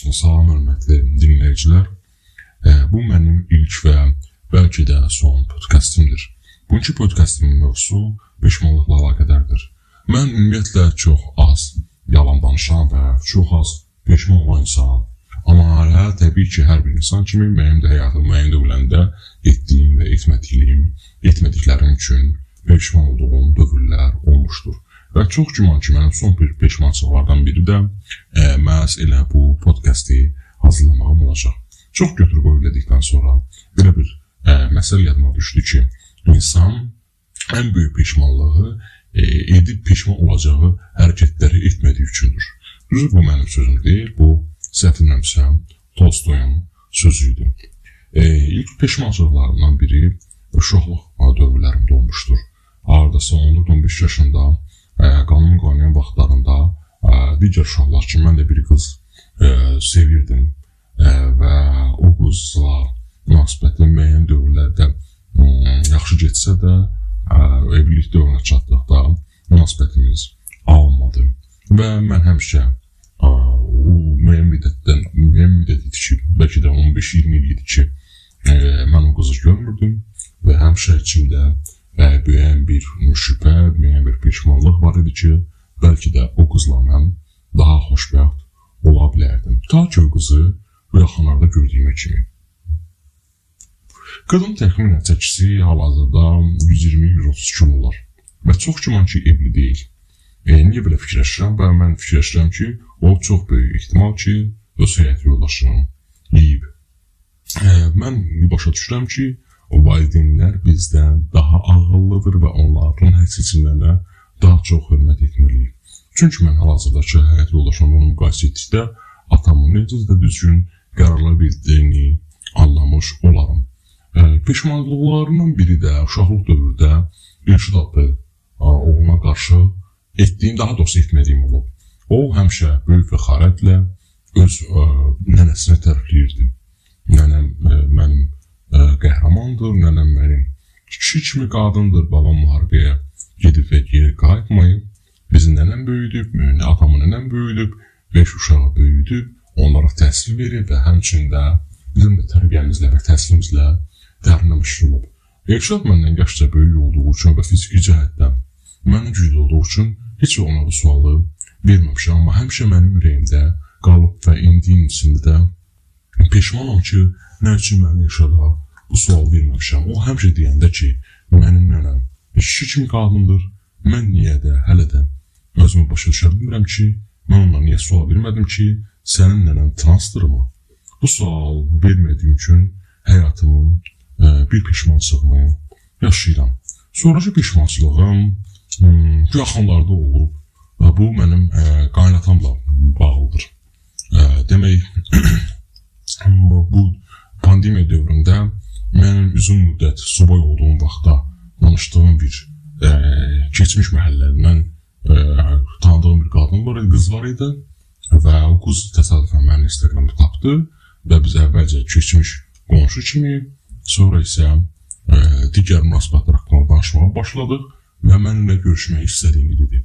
üçün salam hörmətli dinləyicilər. Bu mənim ilk və bəlkə də son podkastimdir. Bugünkü podkastimin mövzusu peşmanlıqla əlaqədardır. Mən ümumiyyətlə çox az yalan danışan və çox az peşman olan insanam. Amma təbii ki, hər bir insan kimi mənim də həyatım müəyyən dövrlərdə etdiyim və etmədiklərim üçün peşman olduğum dövrlər olmuşdur. Və çox güman ki, mənim son bir peşmançılıqlardan biri də məhz elə bu podkasti hazırlamağım olacaq. Çox götür-qoy elədikdən sonra belə bir məsələ yadıma düşdü ki, insan ən böyük peşmanlığı edib peşman olacağı hərəkətləri etmədiyi üçündür. Düzdür, bu mənim sözüm deyil, bu səhv etmirəmsəm Tolstoyun sözü idi. İlk peşmançılıqlarımdan biri uşaqlıq dövrlərimdə olmuşdur. Hardasa 14-15 yaşında qanun qaynayan vaxtlarında digər uşaqlar kimi mən də bir qız sevirdim və o qızla münasibətlə müəyyən dövrlərdə yaxşı getsə də evlilik dövrünə çatdıqda münasibətimiz alınmadı və mən həmişə müəyyən müddət idi ki, bəlkə də 15-20 il idi ki, mən o qızı görmürdüm və həmişə içimdə böyüyən bir şübhə, böyüyən bir peşmanlıq var idi ki, bəlkə də o qızla mən daha xoşbəxt ola bilərdim. Ta ki, o qızı bu yaxınlarda gördüyümə kimi. Qadın təxminən çəkisi hal-hazırda 120-130 kilo olar və çox güman ki, evli deyil. Niyə belə fikirləşirəm? Və mən fikirləşirəm ki, o çox böyük ehtimal ki, öz həyat yoldaşını yeyib. Mən başa düşürəm ki, o valideynlər bizdən daha ağıllıdır və onların hər seçimlərinə daha çox hörmət etməliyik. Çünki mən hal-hazırdakı həyat yoldaşımla müqayisə etdikdə atamın necə də düzgün qərarlar bildiyini anlamış olaram. Peşmanlıqlarından biri də uşaqlıq dövrdə Elşad adlı oğluna qarşı etdiyim, daha doğrusu etmədiyim olub. O həmişə böyük fəxarətlə öz nənəsini tərifləyirdi. Nənəm mənim qəhrəmandır, nənəm mənim kişi kimi qadındır, babam müharibəyə gedib və geri qayıtmayıb. Bizim nənəm böyüdüb, atamın nənəm böyüdüb, 5 uşağı böyüdüb, onlara təhsil verib və həmçində bizim də tərbiyəmizlə və təhsilimizlə dərinləmiş olub. Elşad məndən yaşca böyük olduğu üçün və fiziki cəhətdən məndən güclü olduğu üçün heç ona bu sualı verməmişəm, amma həmişə mənim ürəyimdə qalıb və indiyim içində də peşmanam ki, nə üçün mən Elşada bu sualı verməmişəm. O həmişə deyəndə ki, mənim nənəm kişi kimi qadındır, mən niyə də hələ də özümü başa düşə bilmirəm ki, mən ondan niyə sual vermədim ki, sənin nənən transdırmı? Bu sual vermədiyim üçün həyatımın bir peşmançılığını yaşayıram. Sonraki peşmançılığım yaxınlarda olub və bu mənim qaynatamla bağlıdır. Demək, bu pandemiya dövründə mənim uzun müddət subay olduğum vaxtda danışdığım bir keçmiş məhəllərindən tanıdığım bir qadın var idi, qız var idi və o qız təsadüfən mənim Instagramda tapdı və biz əvvəlcə keçmiş qonşu kimi, sonra isə digər münasibətlər haqqında danışmağa başladıq və mənimlə görüşmək istədiyini dedi.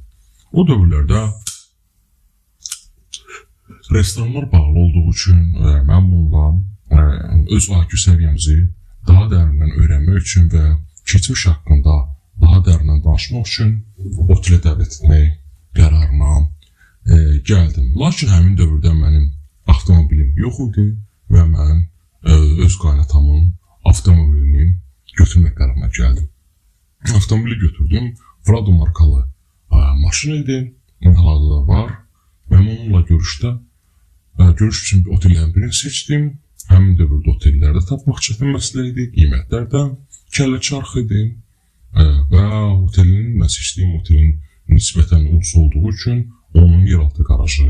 O dövrlərdə restoranlar bağlı olduğu üçün mən bununla öz IQ səviyyəmizi daha dərindən öyrənmək üçün və keçmiş haqqında daha dərindən danışmaq üçün otelə dəvət etmək qərarına gəldim. Lakin həmin dövrdə mənim avtomobilim yox idi və mən öz qaynatamın avtomobilini götürmək qərarına gəldim. Avtomobili götürdüm, Prado markalı maşın idi, hal-hazırda var və onunla görüş üçün otellərin birini seçdim. Həmin dövrdə otellərdə tapmaq çətin məsələ idi, qiymətlər də kəlləçarx idi və mən seçdiyim otelin nisbətən ucuz olduğu üçün onun yeraltı qarajı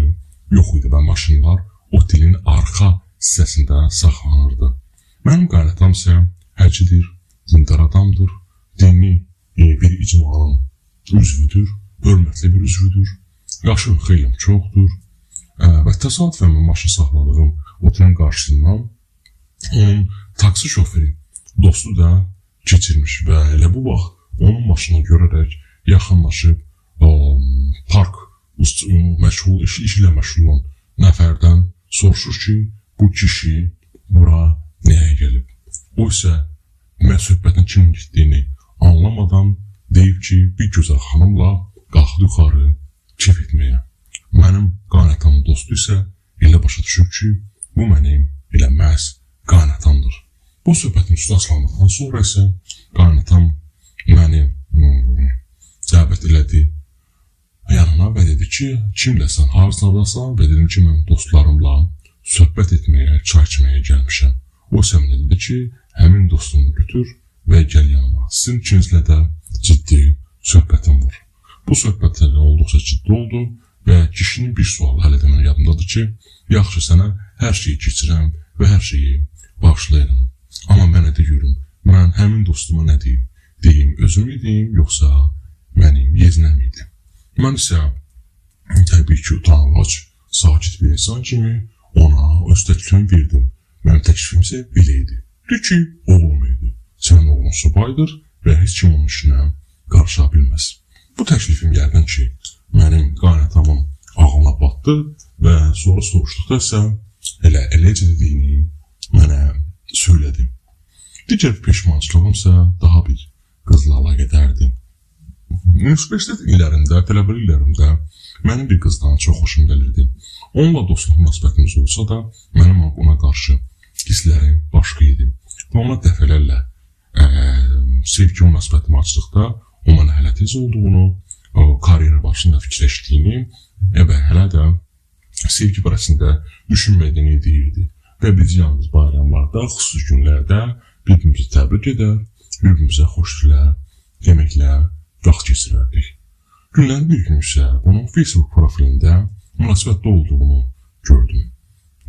yox idi və maşınlar otelin arxa hissəsində saxlanırdı. Mənim qaynatam isə həcidir, dindar adamdır, dini bir icmanın üzvüdür, hörmətli bir üzvüdür, yaşı xeyləm çoxdur və təsadüfən mən maşın saxladığım otelin qarşısından onun taksi şoförü, dostu da keçirmiş və elə bu vaxt onun maşını görərək yaxınlaşıb park işlə məşğul olan nəfərdən soruşur ki, bu kişi bura nəyə gəlib? O isə mən söhbətin kimin gitdiyini anlamadan deyib ki, bir gözəl xanımla qalxdı yuxarı keyf etməyə. Mənim qaynətamın dostu isə elə başa düşür ki, bu mənim elə məhz qaynətamdır. Bu söhbətin üstü aslandıqdan sonra isə qaynətam məni dəvət elədi yanına və dedi ki, kimləsən, harcadasan? Və dedim ki, mən dostlarımla söhbət etməyə, çay içməyə gəlmişəm. O isə mənə dedi ki, həmin dostunu götür və gəl yanıma. Sizin ikinizlə də ciddi söhbətim var. Bu söhbətlər olduqca ciddi oldu və kişinin bir sualı hələ də mənə yadımdadır ki, yaxşı sənə hər şeyi keçirəm və hər şeyi bağışlayıram. Amma mənə de görüm, mən həmin dostuma nə deyim? Deyim, özümü deyim, yoxsa mənim yeznəm idim? Mən isə təbii ki, utanğac, sakit bir insan kimi ona öz təklifimi verdim. Mənim təklifim isə belə idi. Deyir ki, oğlum idi. Sənin oğlun subaydır və heç kim onun işinə qarışa bilməz. Bu təklifim yəqin ki, mənim qaynətamın ağlına batdı və sonra soruşduqda isə eləcə dediyini mənə söylədi. Digər peşmançılığım isə daha bir qızla əlaqədardı. Universitet illərində, tələbə illərimdə mənim bir qızdan çox xoşum gəlirdi. Onunla dostluq münasibətimiz olsa da, mənim ona qarşı hisslərim başqa idi. Və ona dəfələrlə sevgi münasibətimi açdıqda, o mənə hələ tez olduğunu, karyera başında fikirləşdiyini və hələ də sevgi barəsində düşünmədiyini deyirdi. Və biz yalnız bayramlarda, xüsusi günlərdə bir-birimizi təbrik edər, bir-birimizə xoş deməklə vaxt keçirərdik. Günlərin bir gün isə bunun Facebook profilində münasibətdə olduğunu gördüm.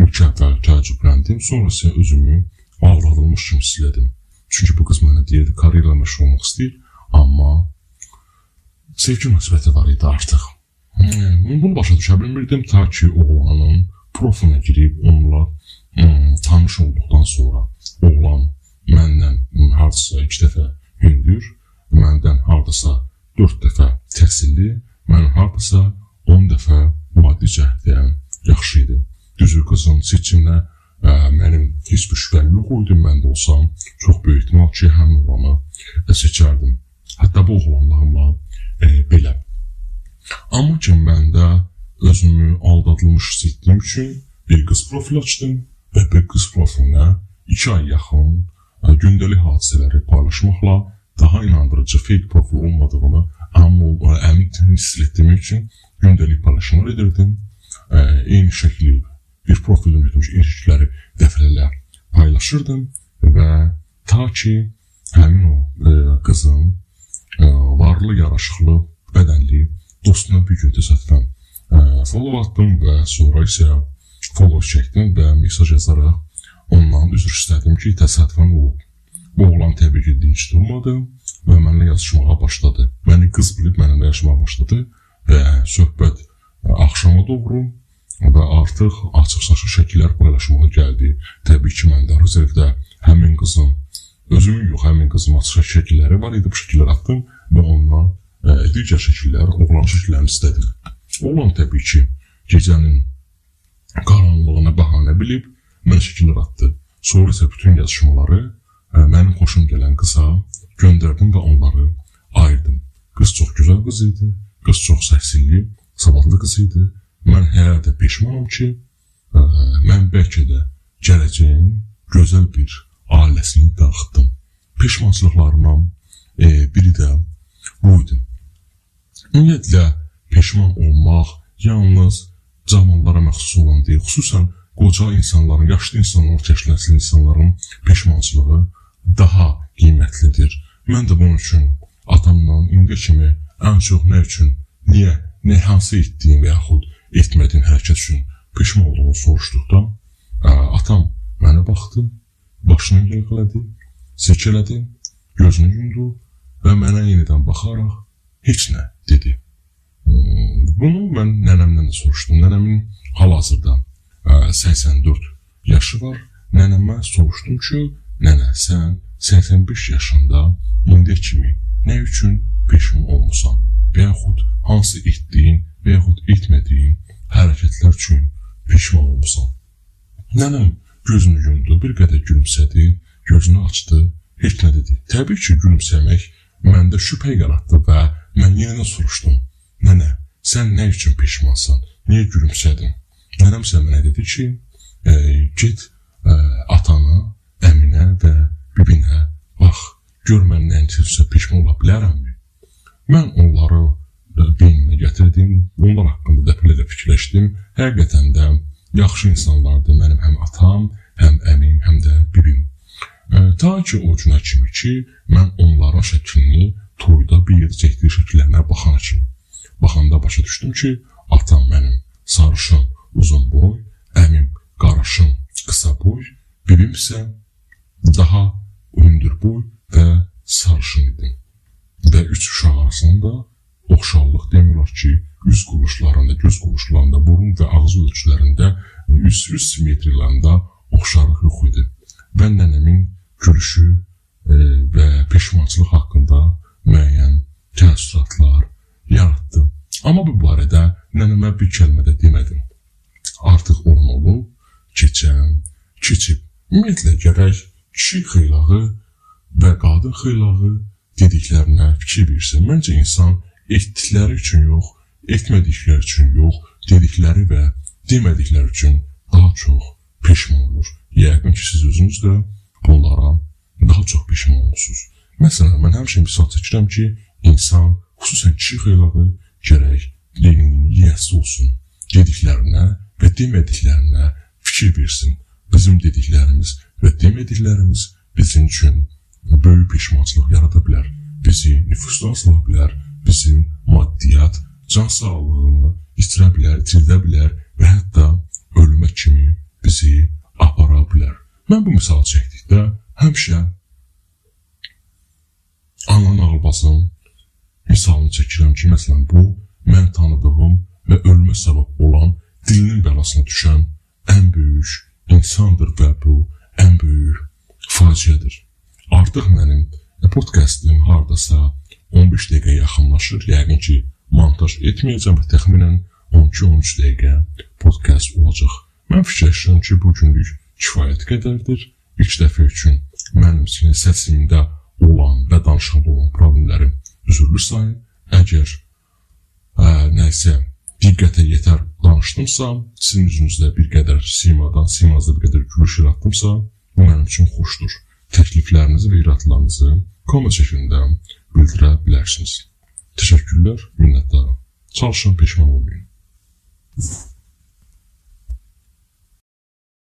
İlk əvvəl təəccübləndim, sonra isə özümü aldadılmış kimi hiss elədim. Çünki bu qız mənə deyirdi, karyerayla məşğul olmaq istəyir, amma sevgi münasibəti var idi artıq. Bunu başa düşə bilmirdim, ta ki oğlanın profilinə girib onunla tanış olduqdan sonra oğlan məndən hardasa 2 dəfə hündür, məndən hardasa 4 dəfə təhsilli, mənim hardasa 10 dəfə maddi cəhətdən yaxşı idi. Düzü qızın seçimlə mənim heç bir şübhəm yox idi, mən də olsam çox böyük ehtimal ki, həmin oğlanı seçərdim. Hətta bu oğlanlarımla belə. Amma ki, mən də özümü aldadılmış hiss etdiyim üçün bir qız profil açdım və bir qız profilinə 2 ay yaxın gündəlik hadisələri paylaşmaqla daha inandırıcı fake profil olmadığını əmin hiss etdiyim üçün gündəlik paylaşımlar edirdim. Eyni şəkildə bir profildən götürmüş ilişkiləri dəfələrlə paylaşırdım və ta ki həmin o qızın varlı, yaraşıqlı, bədənli dostuna bir gün təsadüfən follow atdım və sonra isə follow çəkdim və mesaj yazaraq ondan üzr istədim ki, təsadüfən olub. Bu oğlan təbii ki, dinç durmadı və mənimlə yazışmağa başladı. Məni qız bilib mənimlə yazışmağa başladı və söhbət axşama doğru və artıq açıq-saçıq şəkillər paylaşmağa gəldi. Təbii ki, məndə rezervdə həmin qızın, özümün yox, həmin qızın açıq şəkilləri var idi. Bu şəkillər atdım və ondan digər şəkillər, oğlan şəkillərini istədim. Oğlan təbii ki, gecənin qaranlığına bəhanə bilib mənə şəkillər atdı. Sonra isə bütün yazışmaları mənim xoşum gələn qıza göndərdim və onları ayırdım. Qız çox gözəl qız idi, qız çox səhsilli, savadlı qız idi. Mən hələ də peşmanam ki, mən bəlkə də gələcəyin gözəl bir ailəsini dağıtdım. Peşmançılıqlarımdan biri də bu idi. Ümumiyyətlə, peşman olmaq yalnız cavanlara məxsus olan deyil. Xüsusən qoca insanların, yaşlı insanların, orta nəsil insanların peşmançılığı daha qiymətlidir. Mən də bunun üçün atamdan indi kimi ən çox nə üçün, niyə, hansı etdiyim və yaxud etmədiyim hərəkət üçün peşman olduğunu soruşduqda atam mənə baxdı, başını yelqələdi, silkələdi, gözünü yumdu və mənə yenidən baxaraq heç nə dedi. Bunu mən nənəmdən də soruşdum. Nənəmin hal-hazırda 84 yaşı var. Nənəmə soruşdum ki, nənə, sən 85 yaşında indiyə kimi nə üçün peşman olmusan və yaxud hansı etdiyin və yaxud etmədiyin hərəkətlər üçün peşman olmusan? Nənəm gözünü yumdu, bir qədər gülümsədi, gözünü açdı, heç nə dedi. Təbii ki, gülümsəmək məndə şübhə yaratdı və mən yenidən soruşdum. Nənə, sən nə üçün peşmansan? Niyə gülümsədin? Nənəm isə mənə dedi ki, get atana, əminə və bibinə bax, gör mən nə üçün peşman ola bilərəmmi? Mən onları beynimə gətirdim, onlar haqqında dəfələrlə fikirləşdim. Həqiqətən də yaxşı insanlardı mənim həm atam, həm əmim, həm də bibim. Ta ki o günə kimi ki, mən onların şəklini toyda bir yerdə çəkdiyi şəkillərinə baxana kimi. Baxanda başa düşdüm ki, atam mənim sarışın, uzun boy, əmim qaraşın, qısa boy, bibim isə daha hündür boy və sarışın idim. Və üç uşaq arasında oxşarlıq demiyorlar ki, üz quruluşlarında, göz quruluşlarında, burun və ağzı ölçülərində, üz simmetriyalarında oxşarlıq yox idi. Və nənəmin gülüşü və peşmançılıq haqqında müəyyən təəssüratlar yaratdı. Amma bu barədə nənəmə bir kəlmə də demədim. Artıq olan olub, keçib. Ümumiyyətlə gərək kişi xeylağı və qadın xeylağı dediklərinə fikir versin. Məncə insan etdikləri üçün yox, etmədikləri üçün yox, dedikləri və demədikləri üçün daha çox peşman olur. Yəqin ki, siz özünüz də bunlara daha çox peşman olursunuz. Məsələn, mən həmişə misal çəkirəm ki, insan, xüsusən kişi xeylağı gərək yiyəsi olsun. Dediklərinə və demədiklərinə fikir versin. Bizim dediklərimiz və demədiklərimiz bizim üçün böyük peşmançılıq yarada bilər. Bizi nüfuzdan sala bilər, bizim maddiyyat, can sağlığını itirə bilər və hətta ölümə kimi bizi apara bilər. Mən bu misal çəkdikdə həmişə anan ağılbazın misalını çəkirəm ki, məsələn, bu mən tanıdığım və ölümə səbəb olan dilinin bəlasına düşən ən böyük insandır və bu ən böyük faciədir. Artıq mənim podkastim hardasa 15 dəqiqəyə yaxınlaşır. Yəqin ki, montaj etməyəcəm və təxminən 12-13 dəqiqə podkast olacaq. Mən fikirləşirəm ki, bu günlük kifayət qədərdir. İlk dəfə üçün mənim səsimdə olan və danışanda olan problemləri üzrlü sayın. Əgər nəsə diqqətə yetər danışdımsa, sizin üzünüzdə bir qədər simazda bir qədər gülüş yaratdımsa, bu mənim üçün xoşdur. Təkliflərinizi və iradlarınızı komment şəklində bildirə bilərsiniz. Təşəkkürlər, minnətdarım. Çalışın, peşman olmayın.